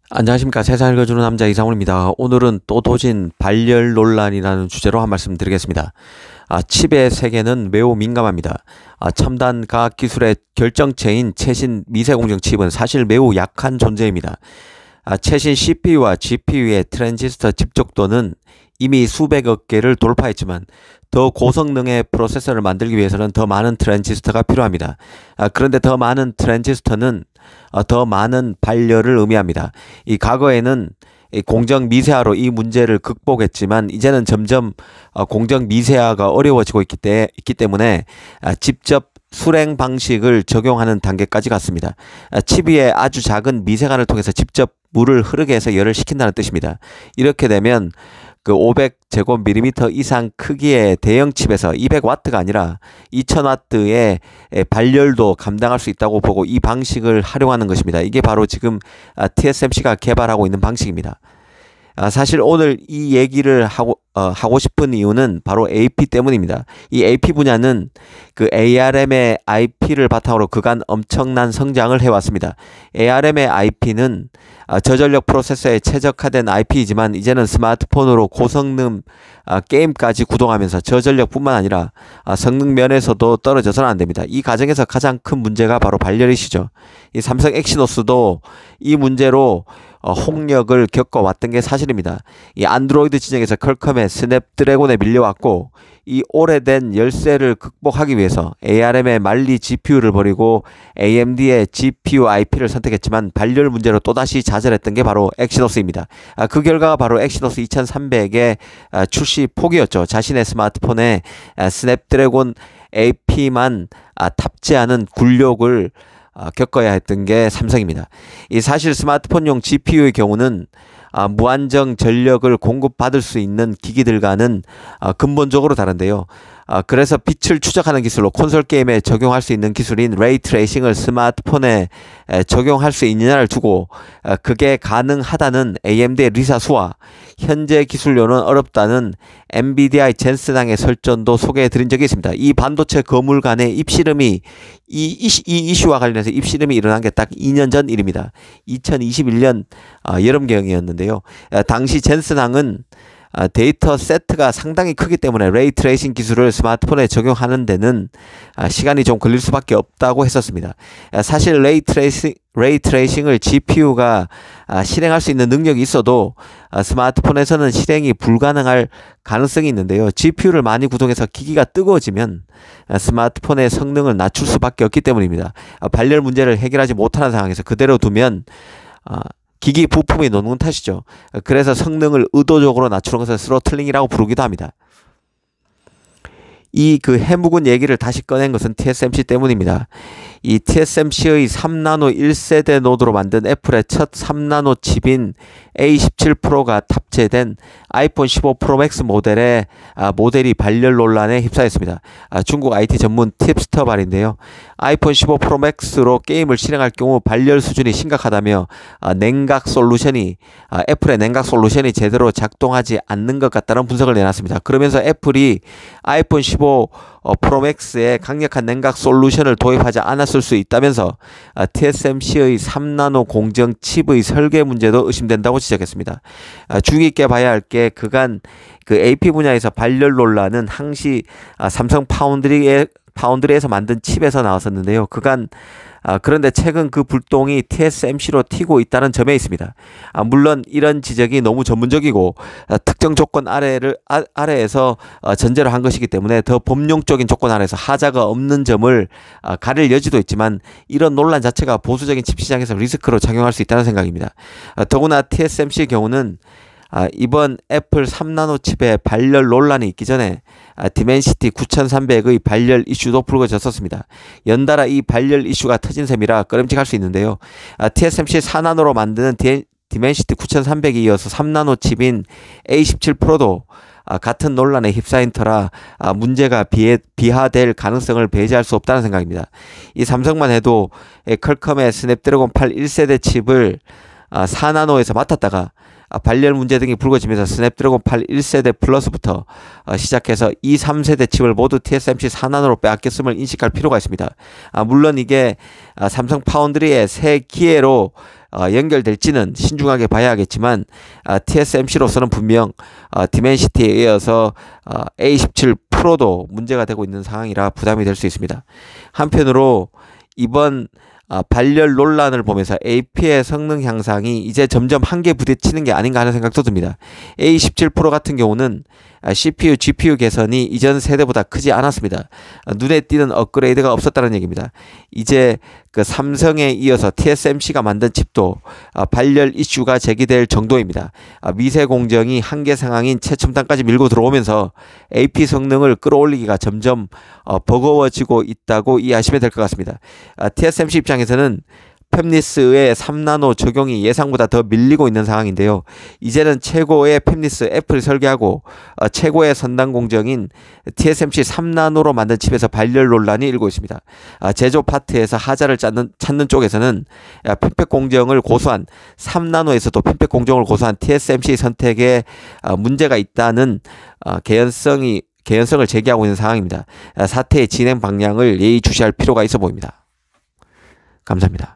안녕하십니까. 세상 읽어주는 남자 이상훈입니다. 오늘은 또 도진 발열 논란이라는 주제로 한 말씀 드리겠습니다. 칩의 세계는 매우 민감합니다. 첨단 과학기술의 결정체인 최신 미세공정 칩은 사실 매우 약한 존재입니다. 최신 CPU와 GPU의 트랜지스터 집적도는 이미 수백억 개를 돌파했지만 더 고성능의 프로세서를 만들기 위해서는 더 많은 트랜지스터가 필요합니다. 그런데 더 많은 트랜지스터는 더 많은 발열을 의미합니다. 이 과거에는 공정 미세화로 이 문제를 극복했지만 이제는 점점 공정 미세화가 어려워지고 있기 때문에 직접 수랭 방식을 적용하는 단계까지 갔습니다. 칩 위에 아주 작은 미세관을 통해서 직접 물을 흐르게 해서 열을 식힌다는 뜻입니다. 이렇게 되면 그 500제곱밀리미터 이상 크기의 대형 칩에서 200와트가 아니라 2000와트의 발열도 감당할 수 있다고 보고 이 방식을 활용하는 것입니다. 이게 바로 지금 TSMC가 개발하고 있는 방식입니다. 사실 오늘 이 얘기를 하고 싶은 이유는 바로 AP 때문입니다. 이 AP 분야는 그 ARM의 IP를 바탕으로 그간 엄청난 성장을 해왔습니다. ARM의 IP는 저전력 프로세서에 최적화된 IP이지만 이제는 스마트폰으로 고성능 게임까지 구동하면서 저전력뿐만 아니라 성능 면에서도 떨어져서는 안 됩니다. 이 과정에서 가장 큰 문제가 바로 발열이시죠. 이 삼성 엑시노스도 이 문제로 홍역을 겪어왔던 게 사실입니다. 이 안드로이드 진영에서 퀄컴의 스냅드래곤에 밀려왔고 이 오래된 열세를 극복하기 위해서 ARM의 만리 GPU를 버리고 AMD의 GPU IP를 선택했지만 발열 문제로 또다시 좌절했던 게 바로 엑시노스입니다. 그 결과가 바로 엑시노스 2300의 출시 포기였죠. 자신의 스마트폰에 스냅드래곤 AP만 탑재하는 굴욕을 겪어야 했던 게 삼성입니다. 이 사실 스마트폰용 GPU의 경우는 무한정 전력을 공급받을 수 있는 기기들과는 근본적으로 다른데요. 그래서 빛을 추적하는 기술로 콘솔 게임에 적용할 수 있는 기술인 레이 트레이싱을 스마트폰에 적용할 수 있느냐를 두고 그게 가능하다는 AMD의 리사 수와 현재 기술료는 어렵다는 엔비디아의 젠슨항의 설전도 소개해 드린 적이 있습니다. 이 반도체 거물 간의 입씨름이 이 이슈와 관련해서 입씨름이 일어난 게 딱 2년 전 일입니다. 2021년 여름경이었는데요. 당시 젠슨항은 데이터 세트가 상당히 크기 때문에 레이 트레이싱 기술을 스마트폰에 적용하는 데는 시간이 좀 걸릴 수밖에 없다고 했었습니다. 사실 레이 트레이싱을 GPU가 실행할 수 있는 능력이 있어도 스마트폰에서는 실행이 불가능할 가능성이 있는데요. GPU를 많이 구동해서 기기가 뜨거워지면 스마트폰의 성능을 낮출 수밖에 없기 때문입니다. 발열 문제를 해결하지 못하는 상황에서 그대로 두면 기기 부품이 녹는 탓이죠. 그래서 성능을 의도적으로 낮추는 것을 스로틀링이라고 부르기도 합니다. 이 해묵은 얘기를 다시 꺼낸 것은 TSMC 때문입니다. 이 TSMC의 3나노 1세대 노드로 만든 애플의 첫 3나노 칩인 A17 프로가 탑재된 아이폰 15 프로 맥스 모델이 발열 논란에 휩싸였습니다. 중국 IT 전문 팁스터발인데요. 아이폰 15 프로 맥스로 게임을 실행할 경우 발열 수준이 심각하다며 애플의 냉각 솔루션이 제대로 작동하지 않는 것 같다는 분석을 내놨습니다. 그러면서 애플이 아이폰 15 프로 맥스에 강력한 냉각 솔루션을 도입하지 않았을 수 있다면서 TSMC의 3나노 공정 칩의 설계 문제도 의심된다고 지적했습니다. 주의 깊게 봐야 할 게 그간 AP 분야에서 발열 논란은 항시 삼성 파운드리에서 만든 칩에서 나왔었는데요. 그런데 최근 그 불똥이 TSMC로 튀고 있다는 점에 있습니다. 물론 이런 지적이 너무 전문적이고 특정 조건 아래에서 전제로 한 것이기 때문에 더 범용적인 조건 아래에서 하자가 없는 점을 가릴 여지도 있지만 이런 논란 자체가 보수적인 칩 시장에서 리스크로 작용할 수 있다는 생각입니다. 더구나 TSMC의 경우는 이번 애플 3나노 칩의 발열 논란이 있기 전에 디멘시티 9300의 발열 이슈도 불거졌었습니다. 연달아 이 발열 이슈가 터진 셈이라 꺼림칙할 수 있는데요. TSMC 4나노로 만드는 디멘시티 9300에 이어서 3나노 칩인 A17 프로도 같은 논란에 휩싸인 터라 문제가 비하될 가능성을 배제할 수 없다는 생각입니다. 이 삼성만 해도 퀄컴의 스냅드래곤 8 1세대 칩을 4나노에서 맡았다가 발열 문제 등이 불거지면서 스냅드래곤 8 1세대 플러스부터 시작해서 2, 3세대 칩을 모두 TSMC 4나노로 빼앗겼음을 인식할 필요가 있습니다. 물론 이게 삼성 파운드리의 새 기회로 연결될지는 신중하게 봐야겠지만 TSMC로서는 분명 디멘시티에 이어서 A17 프로도 문제가 되고 있는 상황이라 부담이 될 수 있습니다. 한편으로 이번 발열 논란을 보면서 AP의 성능 향상이 이제 점점 한계에 부딪히는 게 아닌가 하는 생각도 듭니다. A17 프로 같은 경우는 CPU, GPU 개선이 이전 세대보다 크지 않았습니다. 눈에 띄는 업그레이드가 없었다는 얘기입니다. 이제 그 삼성에 이어서 TSMC가 만든 칩도 발열 이슈가 제기될 정도입니다. 미세 공정이 한계 상황인 최첨단까지 밀고 들어오면서 AP 성능을 끌어올리기가 점점 버거워지고 있다고 이해하시면 될 것 같습니다. TSMC 입장에서는 팹리스의 3나노 적용이 예상보다 더 밀리고 있는 상황인데요. 이제는 최고의 팹리스 F를 설계하고 최고의 선단 공정인 TSMC 3나노로 만든 칩에서 발열 논란이 일고 있습니다. 제조 파트에서 하자를 찾는 쪽에서는 핀팩 공정을 고수한 3나노에서도 핀팩 공정을 고수한 TSMC 선택에 문제가 있다는 개연성을 제기하고 있는 상황입니다. 사태의 진행 방향을 예의주시할 필요가 있어 보입니다. 감사합니다.